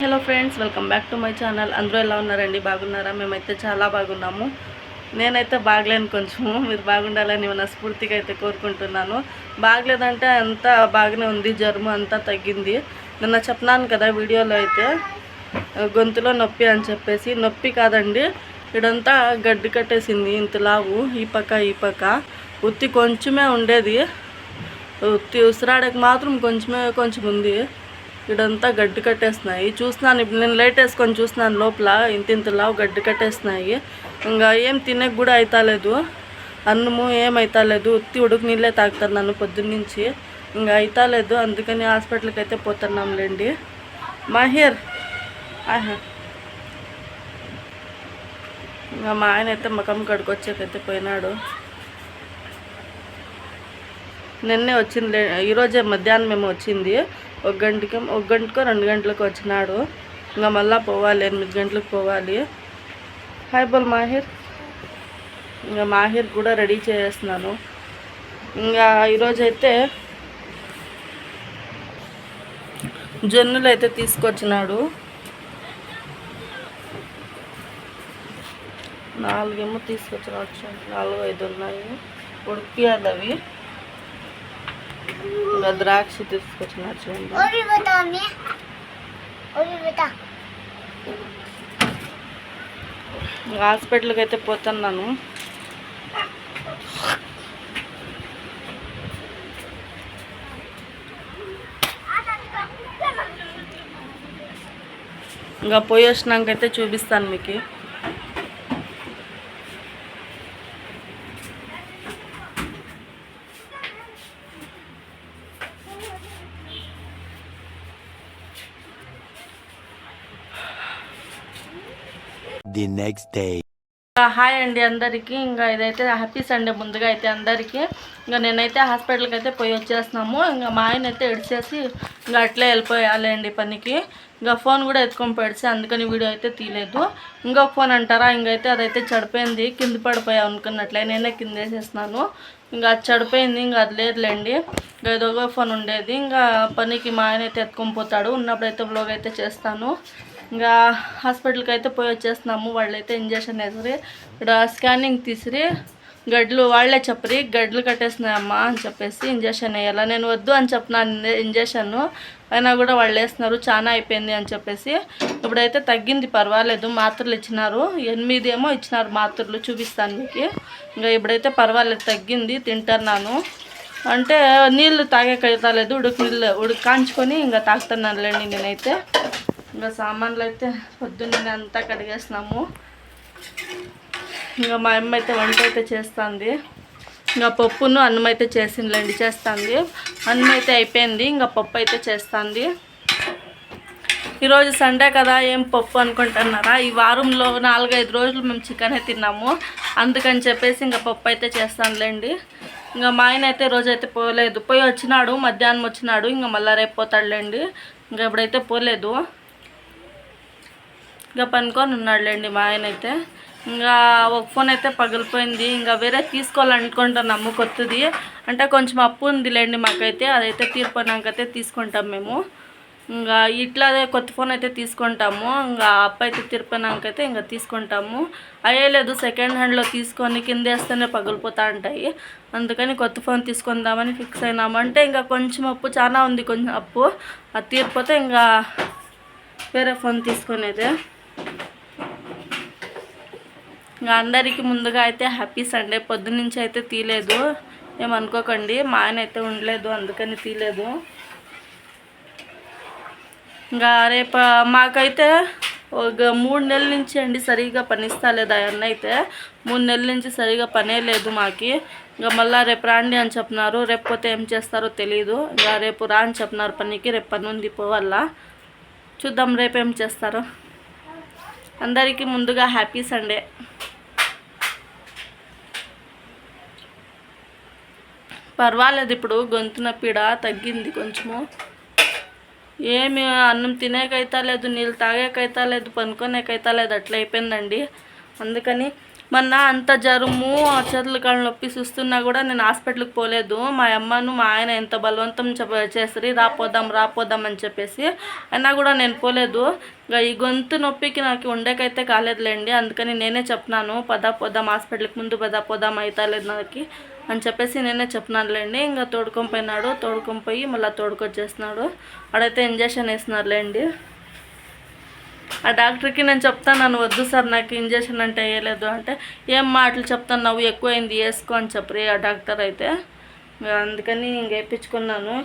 Hello friends, welcome back to my channel. అందరూ ఎలా ఉన్నారండి? బాగున్నారా? మేమైతే చాలా బాగున్నాము. నేనైతే బాగలేను, కొంచెము మీరు బాగుండాలని మనస్ఫూర్తిగా అయితే కోరుకుంటున్నాను. బాగలేదంటే అంతా బాగానే ఉంది, జ్వరము అంతా తగ్గింది. నిన్న చెప్పినాను కదా వీడియోలో అయితే, గొంతులో నొప్పి అని చెప్పేసి. నొప్పి కాదండి, ఇడంతా గడ్డి కట్టేసింది ఇంతలావు, ఈ పక్క ఉత్తి కొంచెమే ఉండేది. ఉత్తి ఉసిరాడకి మాత్రం కొంచెం ఉంది. ఇడంతా గడ్డి కట్టేస్తున్నాయి. చూస్తున్నాను, ఇప్పుడు నేను లైట్ వేసుకొని చూస్తున్నాను, లోపల ఇంతలావు గడ్డి కట్టేస్తున్నాయి. ఇంకా ఏం తినకు కూడా అవుతాలేదు, అన్నము ఏం అవుతాలేదు. ఉత్తి ఉడుకు నీళ్ళే తాగుతున్నాను పొద్దున్నుంచి, ఇంకా అవుతాలేదు. అందుకని హాస్పిటల్కి అయితే పోతున్నాంలేండి. మాహిర్ ఇంకా మా ఆయన అయితే మకం కడుకొచ్చాకైతే పోయినాడు. నిన్నే వచ్చింది, ఈరోజే మధ్యాహ్నం మేము వచ్చింది. ఒక గంటకో 2 గంటలకు వచ్చినాడు. ఇంకా మళ్ళీ పోవాలి, 8 గంటలకు పోవాలి. హాయ్ బోల్ మాహిర్. ఇంకా మాహిర్ కూడా రెడీ చేస్తున్నాను. ఇంకా ఈరోజైతే జొన్నులు అయితే తీసుకొచ్చినాడు. 4 ఏమో తీసుకొచ్చినాడు, 4-5 ఉన్నాయి. ఉడిపియాలి అవి. ఇంకా ద్రాక్ష తీసుకొచ్చినాడు చూడండి. హాస్పిటల్కి అయితే పోతున్నాను. ఇంకా పోయి వచ్చినాకైతే చూపిస్తాను మీకు. The next day. హాయ్ అండి అందరికీ. ఇంకా ఇదైతే హ్యాపీ సండే ముందుగా అయితే అందరికీ. ఇంకా నేనైతే హాస్పిటల్కి అయితే పోయి వచ్చేస్తున్నాము. ఇంకా మా ఆయన అయితే ఎడిచేసి ఇంకా అట్లే వెళ్ళిపోయాలండి పనికి. ఇంకా ఫోన్ కూడా ఎత్తుకొని పెడిచి, అందుకని వీడియో అయితే తీయలేదు. ఇంకొక ఫోన్ అంటారా, ఇంకైతే అదైతే చెడిపోయింది, కింద పడిపోయా అనుకున్నట్లే. నేనే కింద వేసేసినాను. ఇంకా అది చెడిపోయింది, ఇంకా అది లేదులేండి. ఇంకా ఇదొక ఫోన్ ఉండేది. ఇంకా పనికి మా ఆయన అయితే ఎత్తుకొని పోతాడు. ఉన్నప్పుడైతే బ్లాగ్ అయితే చేస్తాను. ఇంకా హాస్పిటల్కి అయితే పోయి వచ్చేస్తున్నాము. వాళ్ళైతే ఇంజక్షన్ వేసిరి, ఇక్కడ స్కానింగ్ తీసిరి, గడ్లు వాళ్ళే చెప్పరి గడ్లు కట్టేస్తున్నాయమ్మా అని చెప్పేసి ఇంజక్షన్ వేయాలి. నేను వద్దు అని చెప్పినాను ఇంజక్షన్, అయినా కూడా వాళ్ళు వేస్తున్నారు. చాలా అయిపోయింది అని చెప్పేసి. ఇప్పుడైతే తగ్గింది, పర్వాలేదు. మాత్రలు ఇచ్చినారు, 8 ఏమో ఇచ్చినారు మాత్రలు, చూపిస్తాను మీకు. ఇంకా ఇప్పుడైతే పర్వాలేదు, తగ్గింది, తింటున్నాను. అంటే నీళ్ళు తాగేకైతాలేదు, ఉడుకు కాంచుకొని ఇంకా తాగుతున్నానులేండి నేనైతే. ఇంకా సామాన్లు అయితే పొద్దున్నే అంతా కడిగేసినాము. ఇంకా మా అమ్మ అయితే వంట అయితే చేస్తుంది. ఇంకా పప్పును అన్నం అయితే చేస్తుంది. అన్నం అయితే అయిపోయింది, ఇంకా పప్పు అయితే చేస్తుంది. ఈరోజు సండే కదా, ఏం పప్పు అనుకుంటున్నారా? ఈ వారంలో 4-5 రోజులు మేము చికెనే తిన్నాము, అందుకని చెప్పేసి ఇంకా పప్పు అయితే చేస్తానులేండి. ఇంకా మా ఆయన అయితే రోజైతే పోలేదు, పోయి వచ్చినాడు, మధ్యాహ్నం వచ్చినాడు. ఇంకా మళ్ళీ రేపు పోతాడులేండి. ఇంకా ఎప్పుడైతే పోలేదు, ఇంకా పనుకొని ఉన్నాడులేండి మా ఆయన అయితే. ఇంకా ఒక ఫోన్ అయితే పగిలిపోయింది, ఇంకా వేరే తీసుకోవాలనుకుంటున్నాము కొత్తది. అంటే కొంచెం అప్పు ఉందిలేండి మాకైతే, అదైతే తీరిపోయినాకైతే తీసుకుంటాం మేము. ఇంకా ఇట్లాదే కొత్త ఫోన్ అయితే తీసుకుంటాము. ఇంకా అప్పు అయితే తీరిపోయినాకైతే ఇంకా తీసుకుంటాము. అయ్యేలేదు, సెకండ్ హ్యాండ్లో తీసుకొని కింద వేస్తేనే పగిలిపోతూ ఉంటాయి. అందుకని కొత్త ఫోన్ తీసుకుందామని ఫిక్స్ అయినాము. అంటే ఇంకా కొంచెం అప్పు చాలా ఉంది, కొంచెం అప్పు అది తీరిపోతే ఇంకా వేరే ఫోన్ తీసుకునేదే. ఇంకా అందరికీ ముందుగా అయితే హ్యాపీ సండే. పొద్దున్నుంచి అయితే తీయలేదు, ఏమనుకోకండి. మా ఆయన అయితే ఉండలేదు, అందుకని తీయలేదు. ఇంకా రేపు మాకైతే ఒక 3 నెలల నుంచి అండి సరిగా పనిస్తా లేదు. అన్న అయితే 3 నెలల నుంచి సరిగా పనే లేదు మాకి. ఇంకా మళ్ళీ రేపు రాండి అని చెప్పినారు. రేపు పోతే ఏం చేస్తారో తెలీదు. ఇంకా రేపు రా అని చెప్పినారు పనికి, రేపు పని ఉంది, పోవాలా. చూద్దాం రేపు ఏం చేస్తారో. అందరికీ ముందుగా హ్యాపీ సండే. పర్వాలేదు, ఇప్పుడు గొంతు నొప్పిడ తగ్గింది కొంచెము. ఏమి అన్నం తినేకైతా లేదు, నీళ్ళు తాగేకైతా లేదు, పనుకోనేకైతా లేదు, అట్లా అయిపోయిందండి. అందుకని మొన్న అంత జ్వరము చేతులు కాళ్ళు నొప్పి చూస్తున్నా కూడా నేను హాస్పిటల్కి పోలేదు. మా అమ్మను మా ఆయన ఎంత బలవంతం చేసి రాపోదాం అని చెప్పేసి అయినా కూడా నేను పోలేదు. ఇంకా ఈ గొంతు నొప్పికి నాకు ఉండేకైతే కాలేదులేండి. అందుకని నేనే చెప్పినాను పోదాం హాస్పిటల్కి ముందు పోదాం అవుతాలేదు నాకు అని చెప్పేసి నేనే చెప్పినానులేండి. ఇంకా తోడుకొని పోయినాడు. తోడుకొని పోయి మళ్ళీ తోడుకొచ్చేసినాడు. అడైతే ఇంజక్షన్ వేసినారులేండి. ఆ డాక్టర్కి నేను చెప్తాను వద్దు సార్ నాకు ఇంజక్షన్ అంటే వేయలేదు అంటే ఏం మాటలు చెప్తున్నావు ఎక్కువైంది వేసుకో అని చెప్పరు ఆ డాక్టర్ అయితే. అందుకని ఇంక వేయించుకున్నాను.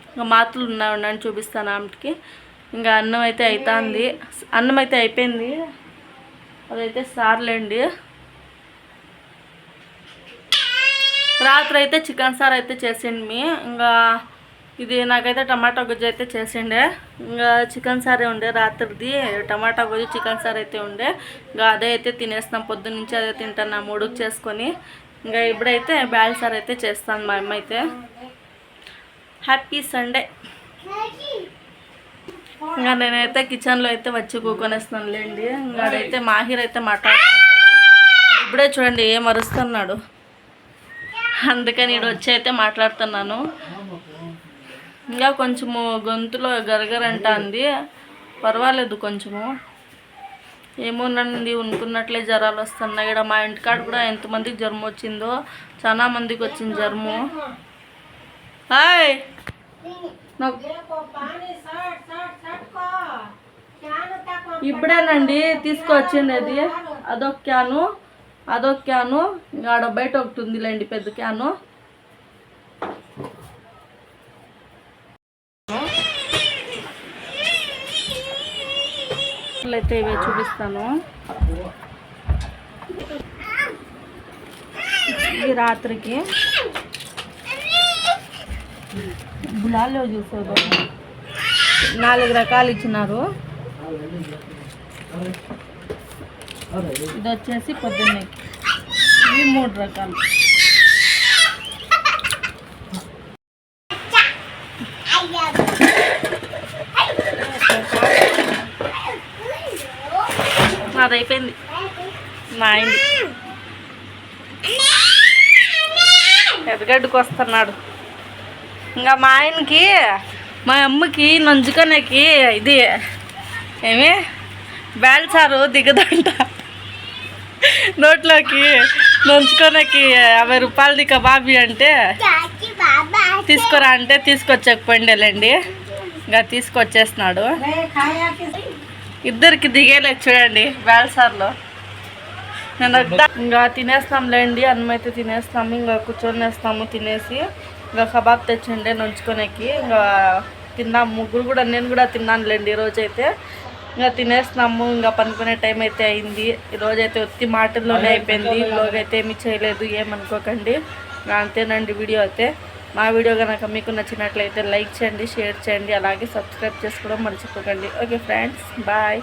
ఇంకా మాటలు ఉన్నాయని చూపిస్తాను ఆమెకి. ఇంకా అన్నం అయితే అవుతుంది. అన్నం అయితే అయిపోయింది. అదైతే సార్లేండి. రాత్రి అయితే చికెన్ సార్ అయితే చేసిండు. ఇంకా ఇది నాకైతే టమాటా గుజ్జు అయితే చేసిండే. ఇంకా చికెన్ సారే ఉండే రాత్రిది. టమాటా గుజ్జు చికెన్ సార్ అయితే ఉండే. ఇంకా అదే అయితే తినేస్తాం. పొద్దున్న నుంచి అదే తింటాను ఉడుకు చేసుకొని. ఇంకా ఇప్పుడైతే బ్యాల్ సార్ అయితే చేస్తాను మా అమ్మ అయితే. Happy Sunday. ఇంకా నేనైతే కిచెన్లో అయితే వచ్చి కూకొనేస్తాను లేండి. ఇంకా అదైతే మాహిర్ అయితే మాట్లాడుతుంటాడు. ఇప్పుడే చూడండి ఏం అరుస్తున్నాడు. అందుకని ఇటు వచ్చి అయితే మాట్లాడుతున్నాను. ఇంకా కొంచెము గొంతులో గరగరంటుంది. పర్వాలేదు కొంచెము. ఏమోనండి ఉనుకున్నట్లే జ్వరాలు వస్తున్నాయి. ఇక్కడ మా ఇంటికాడ కూడా ఎంతమందికి జ్వరం వచ్చిందో చాలా మందికి వచ్చింది జ్వరము. హాయ్ ఇప్పుడేనండి తీసుకొచ్చిండేది. అదొక క్యాను ఇంకా ఆడ బయట ఒకటి ఉందిలేండి పెద్ద క్యాను. అయితే ఇవే చూపిస్తాను. ఈ రాత్రికి గులాల్లో చూసారు 4 రకాలు ఇచ్చినారు. ఇది వచ్చేసి పొద్దున్నే ఇవి 3 రకాలు. అది అయిపోయింది మా ఆయన ఎర్రగడ్డకు వస్తున్నాడు. ఇంకా మా ఆయనకి మా అమ్మకి నంచుకొనేకి ఇది ఏమి బ్యాల్సారు దిగదంట. నోట్లోకి నంచుకొనేకి 50 రూపాయలది కబాబీ అంటే తీసుకురా అంటే తీసుకొచ్చకపోయిండేలేండి. ఇంకా తీసుకొచ్చేస్తున్నాడు. ఇద్దరికి దిగేలేదు చూడండి బ్యాల్సార్లో. నేను ఇంకా తినేస్తాంలేండి. అన్నం అయితే తినేస్తాము. ఇంకా కూర్చొనేస్తాము తినేసి. ఇంకా కబాబ్ తెచ్చిండే నంచుకొనేకి ఇంకా తిన్నాము. ముగ్గురు కూడా నేను కూడా తిన్నానులేండి ఈరోజైతే. ఇంకా తినేస్తున్నాము. ఇంకా పనుకునే టైం అయితే అయింది. ఈరోజైతే ఒత్తి మాటల్లోనే అయిపోయింది. ఈలోగా అయితే ఏమీ చేయలేదు ఏమనుకోకండి. అంతేనండి వీడియో అయితే. మా వీడియో కనుక మీకు నచ్చినట్లయితే లైక్ చేయండి, షేర్ చేయండి, అలాగే సబ్స్క్రైబ్ చేసుకోవడం మర్చిపోకండి. Okay friends, bye.